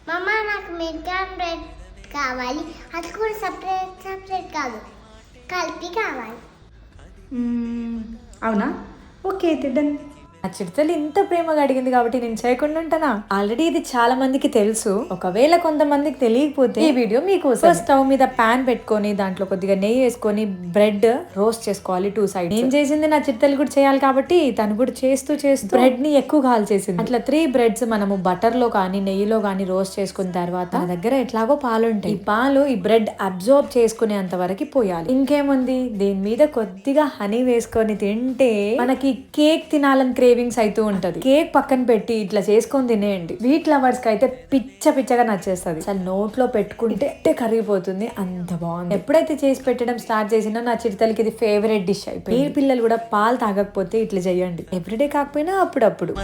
మమ్మ నాకు milk omelette కావాలి, అది కూడా సపరేట్ కాదు, కలిపి కావాలి. అవునా, ఓకే డన్. ఆ చిరుతలు ఇంత ప్రేమగా అడిగింది కాబట్టి నేను చేయకుండా ఉంటానా? ఆల్రెడీ ఇది చాలా మందికి తెలుసు, ఒకవేళ కొంతమందికి తెలియకపోతే ఈ వీడియో మీకు. స్టవ్ మీద పాన్ పెట్టుకొని దాంట్లో కొద్దిగా నెయ్యి వేసుకొని బ్రెడ్ రోస్ట్ చేసుకోవాలి 2 సైడ్. ఏం చేసింది నా చిరుతలు కూడా చేయాలి కాబట్టి తను కూడా చేస్తూ బ్రెడ్ ని ఎక్కువ కాల్చేసింది. అట్లా 3 బ్రెడ్స్ మనము బటర్ లో కానీ నెయ్యిలో కానీ రోస్ట్ చేసుకున్న తర్వాత మన దగ్గర ఎట్లాగో పాలు ఉంటాయి, ఈ పాలు ఈ బ్రెడ్ అబ్జార్బ్ చేసుకునేంత వరకు పోయాలి. ఇంకేముంది, దీని మీద కొద్దిగా హనీ వేసుకొని తింటే మనకి కేక్ తినాలని క్రేవింగ్స్ అయితే ఉంటది. కేక్ పక్కన పెట్టి ఇట్లా చేసుకొని తినేయండి. వీట్ లవర్స్ కి అయితే పిచ్చగా నచ్చేస్తుంది. అసలు నోట్లో పెట్టుకుంటే కరిగిపోతుంది, అంత బాగుంది. ఎప్పుడైతే చేసి పెట్టడం స్టార్ట్ చేసినా నా చిరుతలకి ఇది ఫేవరెట్ డిష్ అయిపోయింది. ఏ పిల్లలు కూడా పాలు తాగకపోతే ఇట్లా చేయండి, ఎవ్రీడే కాకపోయినా అప్పుడప్పుడు.